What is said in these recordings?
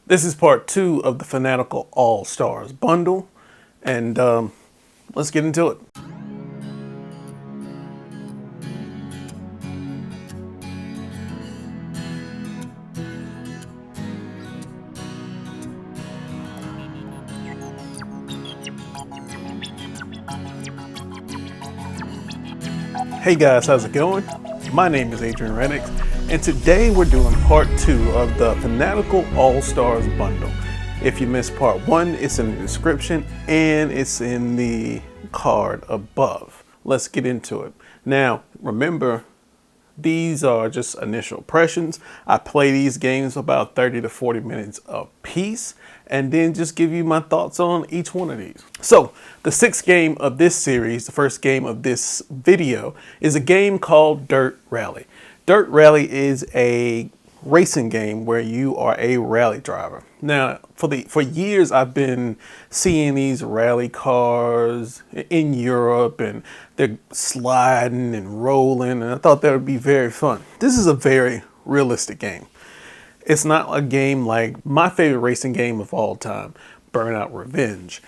This is part 2 of the Fanatical All-Stars bundle, and let's get into it. Hey guys, how's it going? My name is Adrian Reddix, and today we're doing part 2 of the Fanatical All-Stars bundle. If you missed part 1, it's in the description and it's in the card above. Let's get into it. Now, remember, these are just initial impressions. I play these games about 30 to 40 minutes a piece and then just give you my thoughts on each one of these. So the 6th game of this series, the first game of this video, is a game called Dirt Rally. Dirt Rally is a racing game where you are a rally driver. Now, for years I've been seeing these rally cars in Europe and they're sliding and rolling, and I thought that would be very fun. This is a very realistic game. It's not a game like my favorite racing game of all time, Burnout Revenge.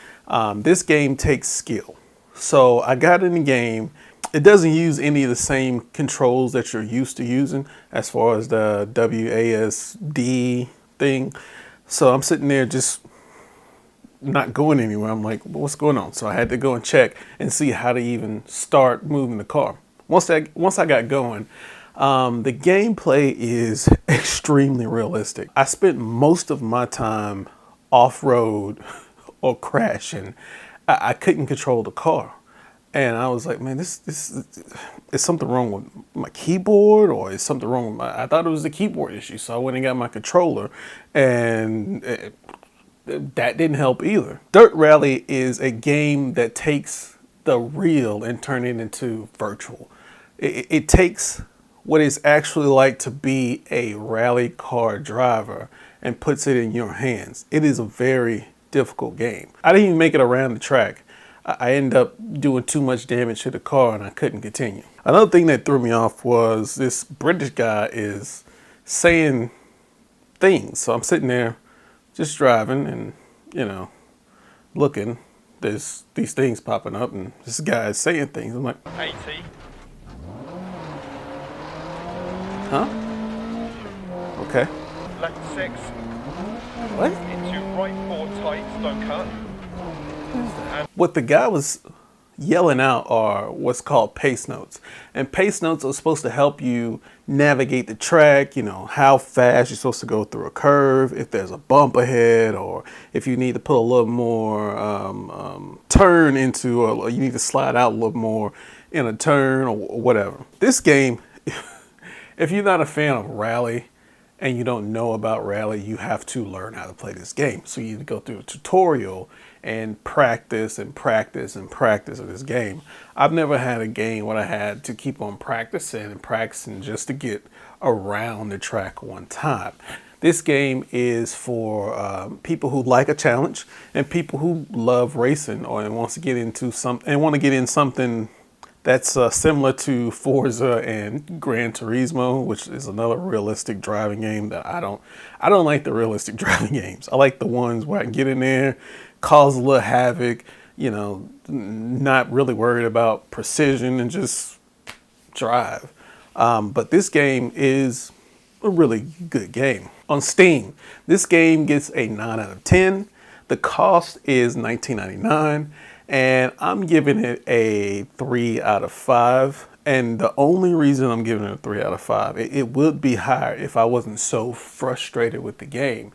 This game takes skill. So I got in the game. It doesn't use any of the same controls that you're used to using as far as the WASD thing. So I'm sitting there just not going anywhere. I'm like, what's going on? So I had to go and check and see how to even start moving the car. Once I got going, the gameplay is extremely realistic. I spent most of my time off-road or crashing. I couldn't control the car. And I was like, man, this is something wrong with my keyboard, or is something wrong with I thought it was the keyboard issue. So I went and got my controller, and that didn't help either. Dirt Rally is a game that takes the real and turn it into virtual. It takes what it's actually like to be a rally car driver and puts it in your hands. It is a very difficult game. I didn't even make it around the track. I ended up doing too much damage to the car and I couldn't continue. Another thing that threw me off was this British guy is saying things. So I'm sitting there just driving and, you know, looking. There's these things popping up and this guy is saying things. I'm like, 80. huh? Okay. Left 6. What? Into right 4 tight, don't cut. What the guy was yelling out are what's called pace notes. And pace notes are supposed to help you navigate the track, you know, how fast you're supposed to go through a curve, if there's a bump ahead, or if you need to put a little more turn into, or you need to slide out a little more in a turn or whatever. This game, if you're not a fan of rally and you don't know about rally, you have to learn how to play this game. So you need to go through a tutorial and practice and practice and practice of this game. I've never had a game where I had to keep on practicing and practicing just to get around the track one time. This game is for people who like a challenge and people who love racing or wants to get into something that's similar to Forza and Gran Turismo, which is another realistic driving game that I don't like the realistic driving games. I like the ones where I can get in there, cause a little havoc, you know, not really worried about precision and just drive. But this game is a really good game. On Steam, this game gets a 9 out of 10. The cost is $19.99. And I'm giving it a 3 out of 5. And the only reason I'm giving it a 3 out of 5, it would be higher if I wasn't so frustrated with the game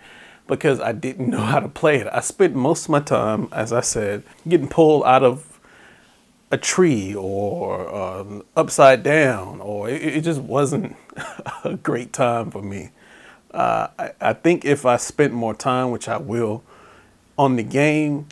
because I didn't know how to play it. I spent most of my time, as I said, getting pulled out of a tree or upside down, or it just wasn't a great time for me. I think if I spent more time, which I will, on the game,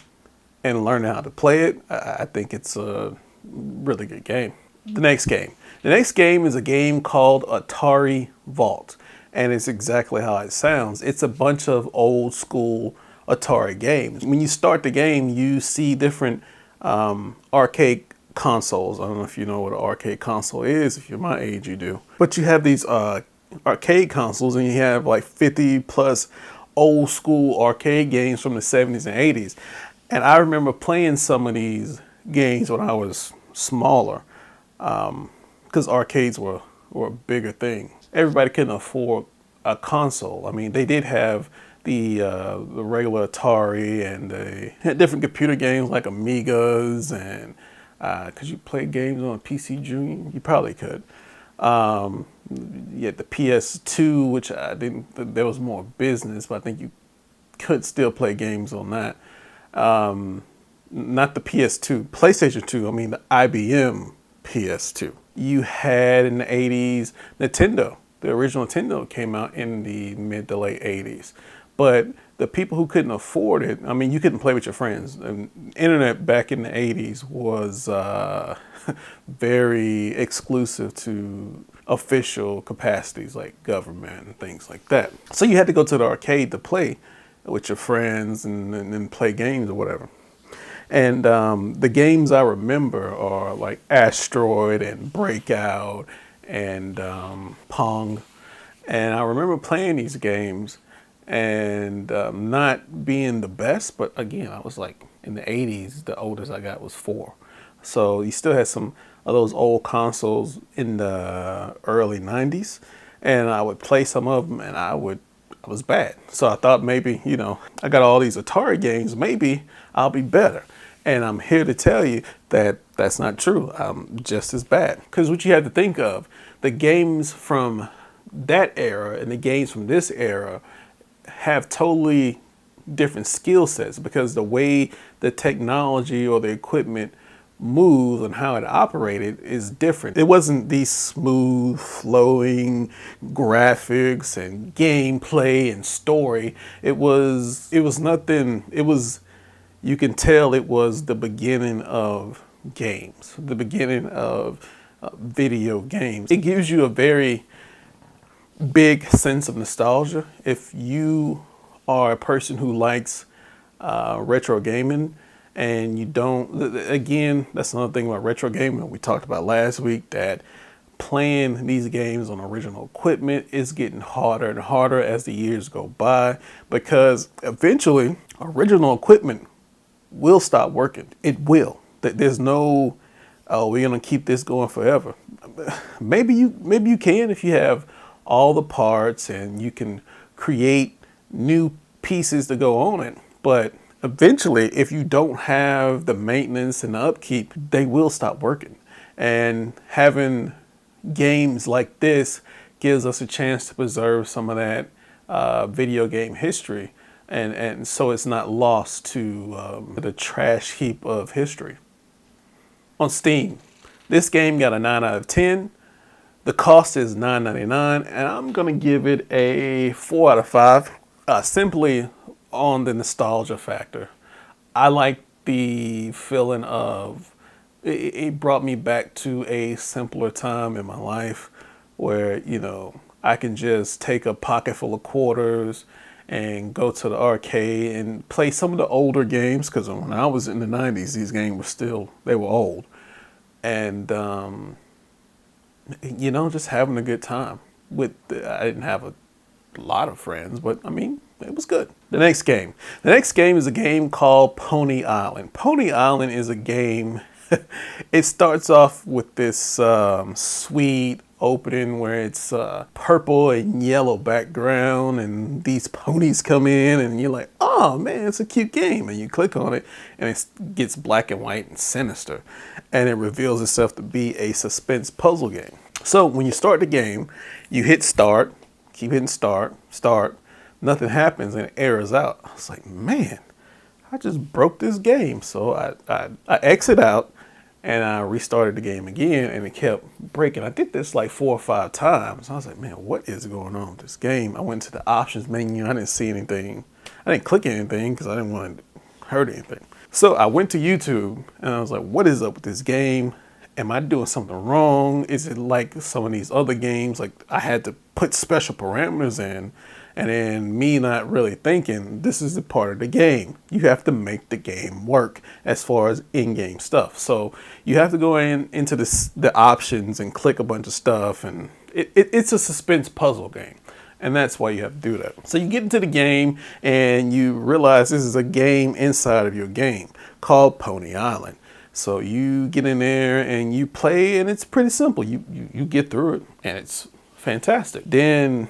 and learn how to play it, I think it's a really good game. The next game is a game called Atari Vault, and it's exactly how it sounds. It's a bunch of old school Atari games. When you start the game, you see different arcade consoles. I don't know if you know what an arcade console is. If you're my age, you do. But you have these arcade consoles, and you have like 50 plus old school arcade games from the 70s and 80s. And I remember playing some of these games when I was smaller, because arcades were a bigger thing. Everybody couldn't afford a console. I mean, they did have the regular Atari, and they had different computer games like Amigas, and could you play games on PC Junior? You probably could. You had the PS2, which I didn't. There was more business, but I think you could still play games on that. Not the PS2, PlayStation 2. I mean the IBM PS2. You had in the 80s Nintendo. The original Nintendo came out in the mid to late 80s. But the people who couldn't afford it, I mean, you couldn't play with your friends. And internet back in the 80s was very exclusive to official capacities like government and things like that. So you had to go to the arcade to play with your friends and play games or whatever. And the games I remember are like Asteroid and Breakout and Pong. And I remember playing these games and not being the best, but again, I was like in the 80s, the oldest I got was 4. So you still had some of those old consoles in the early 90s, and I would play some of them and I was bad. So I thought maybe, I got all these Atari games, maybe I'll be better. And I'm here to tell you that that's not true. I'm just as bad. Because what you have to think of, the games from that era and the games from this era have totally different skill sets, because the way the technology or the equipment moves and how it operated is different. It wasn't these smooth flowing graphics and gameplay and story. It was nothing. You can tell it was the beginning of games, the beginning of video games. It gives you a very big sense of nostalgia. If you are a person who likes retro gaming, and you don't, again, that's another thing about retro gaming we talked about last week, that playing these games on original equipment is getting harder and harder as the years go by, because eventually original equipment will stop working. It will. There's no, oh, we're gonna keep this going forever. Maybe you can if you have all the parts and you can create new pieces to go on it. But eventually, if you don't have the maintenance and the upkeep, they will stop working. And having games like this gives us a chance to preserve some of that video game history, and so it's not lost to the trash heap of history. On Steam, this game got a 9 out of 10. The cost is $9.99, and I'm gonna give it a 4 out of 5, simply on the nostalgia factor. I like the feeling of, it brought me back to a simpler time in my life where, I can just take a pocket full of quarters and go to the arcade and play some of the older games, because when I was in the 90s, these games they were old. And, just having a good time. I didn't have a lot of friends, but I mean, it was good. The next game is a game called Pony Island. Pony Island is a game, it starts off with this sweet opening where it's purple and yellow background, and these ponies come in, and you're like, oh man, it's a cute game. And you click on it, and it gets black and white and sinister, and it reveals itself to be a suspense puzzle game. So when you start the game, you hit start, keep hitting start, nothing happens, and it errors out. I was like, man, I just broke this game. So I exit out, and I restarted the game again, and it kept breaking. I did this like 4 or 5 times. I was like, man, what is going on with this game? I went to the options menu. I didn't see anything. I didn't click anything because I didn't want to hurt anything. So I went to YouTube, and I was like, what is up with this game? Am I doing something wrong? Is it like some of these other games? Like I had to put special parameters in, and then me not really thinking, this is the part of the game. You have to make the game work as far as in-game stuff. So you have to go into the options and click a bunch of stuff, and it's a suspense puzzle game. And that's why you have to do that. So you get into the game and you realize this is a game inside of your game called Pony Island. So you get in there and you play, and it's pretty simple. You get through it, and it's fantastic. Then,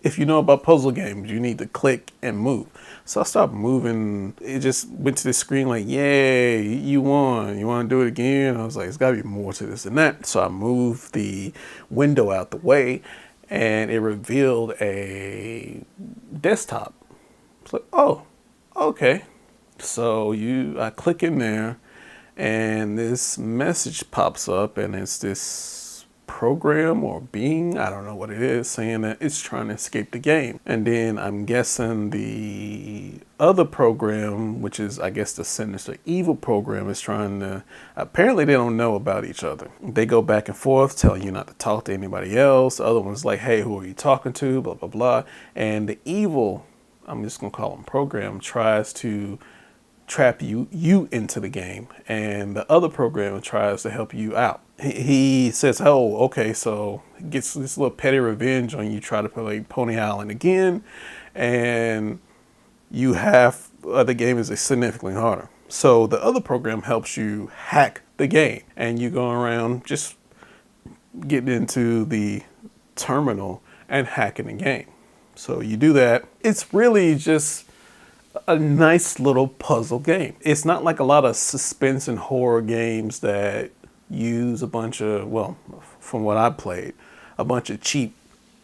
if you know about puzzle games, you need to click and move. So I stopped moving. It just went to the screen like, yay, you won. You want to do it again? I was like, it's got to be more to this than that. So I moved the window out the way, and it revealed a desktop. It's like, oh, okay. So I click in there, and this message pops up, and it's this program or being, I don't know what it is, saying that it's trying to escape the game. And then I'm guessing the other program, which is I guess the sinister evil program, is trying to, apparently they don't know about each other. They go back and forth telling you not to talk to anybody else. The other one's like, hey, who are you talking to, blah blah blah. And the evil, I'm just gonna call them program, tries to trap you into the game, and the other program tries to help you out. He says, oh, okay, so gets this little petty revenge on you, try to play Pony Island again, and you have, the game is significantly harder. So the other program helps you hack the game, and you go around just getting into the terminal and hacking the game. So you do that. It's really just a nice little puzzle game. It's not like a lot of suspense and horror games that use a bunch of, well, from what I played, a bunch of cheap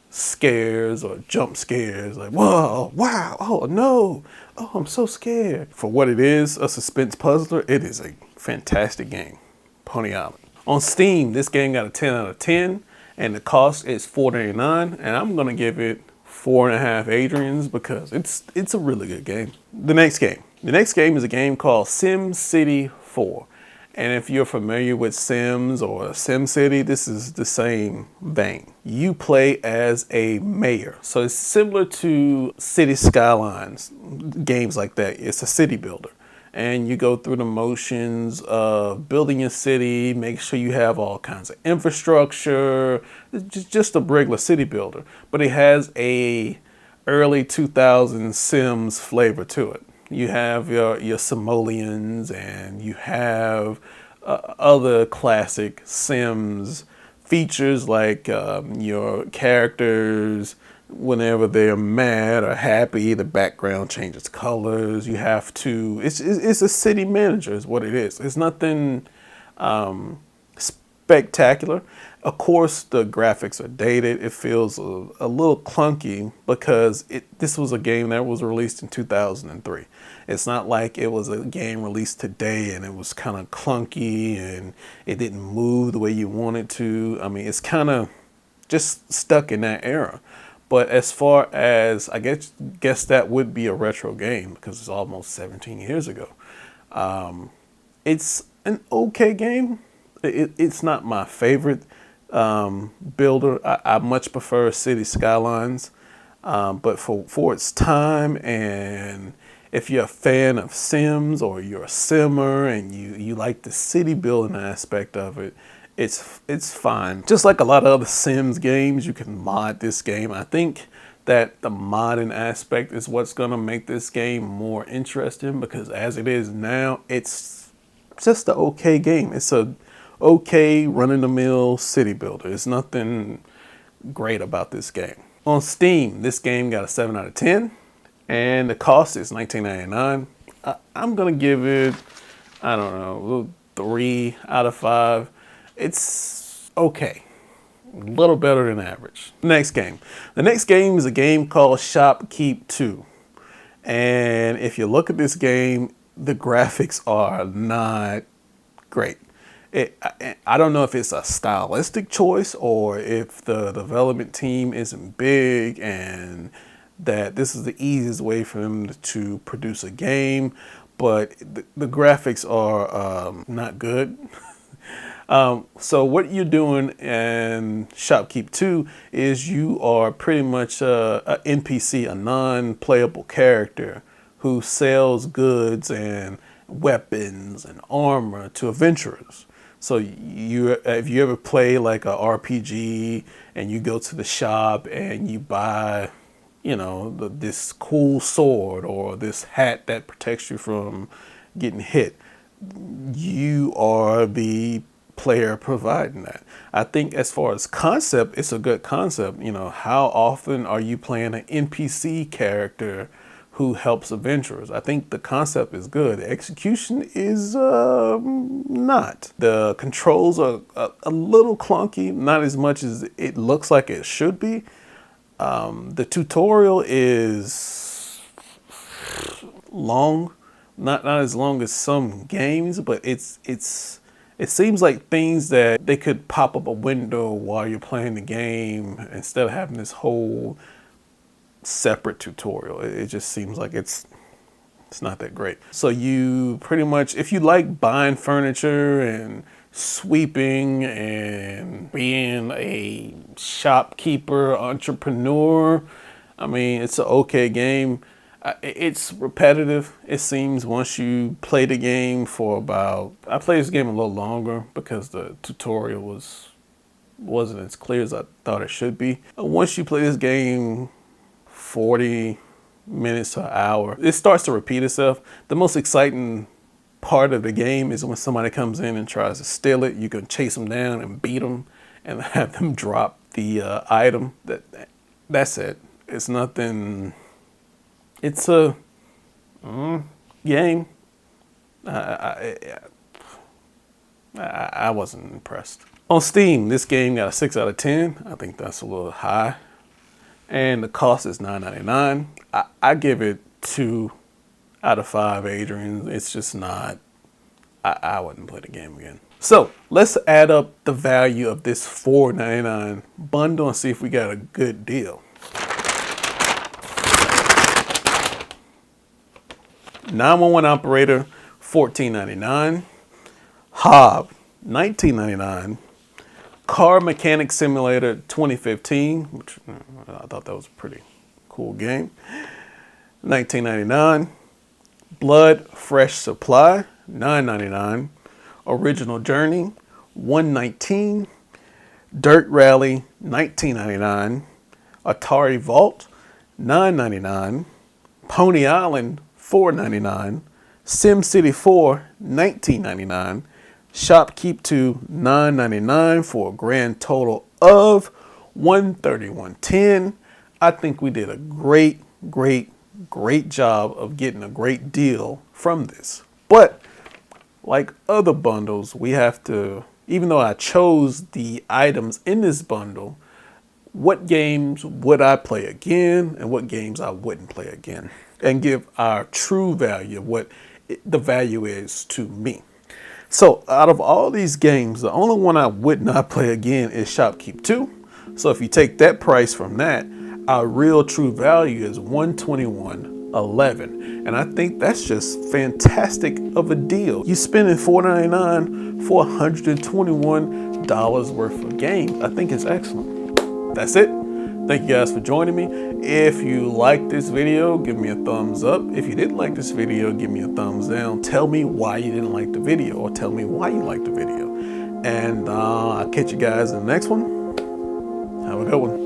scares or jump scares, like, whoa, wow, oh no, oh, I'm so scared. For what it is, a suspense puzzler, it is a fantastic game, Pony Island. On Steam, this game got a 10 out of 10, and the cost is $4.99, and I'm gonna give it 4.5 Adrians because it's a really good game. The next game is a game called SimCity 4. And if you're familiar with Sims or SimCity, this is the same vein. You play as a mayor. So it's similar to City Skylines, games like that. It's a city builder. And you go through the motions of building your city, make sure you have all kinds of infrastructure. It's just a regular city builder. But it has a early 2000s Sims flavor to it. You have your simoleons, and you have other classic Sims features like your characters, whenever they're mad or happy, the background changes colors. You have to, it's a city manager is what it is. It's nothing spectacular. Of course, the graphics are dated. It feels a little clunky because this was a game that was released in 2003. It's not like it was a game released today and it was kind of clunky and it didn't move the way you wanted to. I mean, it's kind of just stuck in that era. But as far as, I guess that would be a retro game because it's almost 17 years ago. It's an okay game. It's not my favorite builder. I much prefer City Skylines. But for its time, and if you're a fan of Sims or you're a simmer and you like the city building aspect of it, it's fine. Just like a lot of other Sims games, you can mod this game. I think that the modding aspect is what's gonna make this game more interesting because as it is now, it's just an okay game. It's a okay run-of-the-mill city builder. There's nothing great about this game. On Steam, this game got a 7 out of 10, and the cost is $19.99. I'm gonna give it, I don't know, 3 out of 5. It's okay, a little better than average. The next game is a game called Shopkeep II, and if you look at this game, the graphics are not great. I don't know if it's a stylistic choice or if the development team isn't big and that this is the easiest way for them to produce a game, but the graphics are not good. So what you're doing in Shopkeep 2 is you are pretty much a NPC, a non-playable character who sells goods and weapons and armor to adventurers. So if you ever play like a RPG and you go to the shop and you buy, you know, this cool sword or this hat that protects you from getting hit, you are the player providing that. I think as far as concept, it's a good concept. You know, how often are you playing an NPC character who helps adventurers? I think the concept is good. The execution is not. The controls are a little clunky, not as much as it looks like it should be. The tutorial is long, not as long as some games, but it seems like things that they could pop up a window while you're playing the game instead of having this whole separate tutorial. It just seems like it's not that great. So you pretty much, if you like buying furniture and sweeping and being a shopkeeper, entrepreneur, I mean, it's an okay game. It's repetitive, it seems, once you play the game for about, I played this game a little longer because the tutorial wasn't as clear as I thought it should be. Once you play this game 40 minutes to an hour, it starts to repeat itself. The most exciting part of the game is when somebody comes in and tries to steal it. You can chase them down and beat them and have them drop the item. That's it. It's nothing. It's a game. I wasn't impressed. On Steam, this game got a 6 out of 10. I think that's a little high. And the cost is $9.99. I give it 2 out of 5, Adrian. It's just not, I wouldn't play the game again. So let's add up the value of this $4.99 bundle and see if we got a good deal. 911 operator, $14.99. Hob, $19.99. Car Mechanic Simulator 2015, which I thought that was a pretty cool game, $19.99. Blood Fresh Supply, $9.99. Original Journey, $119. Dirt Rally, $19.99. Atari Vault, $9.99. Pony Island, $4.99. SimCity 4, $19.99. Shopkeep II, $9.99 for a grand total of $131.10. I think we did a great job of getting a great deal from this. But like other bundles, we have to, even though I chose the items in this bundle, what games would I play again and what games I wouldn't play again, and give our true value of what the value is to me. So out of all these games, the only one I would not play again is Shopkeep II. So if you take that price from that, our real true value is $121.11. And I think that's just fantastic of a deal. You spending $4.99 for $121 worth of games. I think it's excellent. That's it. Thank you guys for joining me. If you liked this video, give me a thumbs up. If you didn't like this video, give me a thumbs down. Tell me why you didn't like the video, or tell me why you liked the video. And I'll catch you guys in the next one. Have a good one.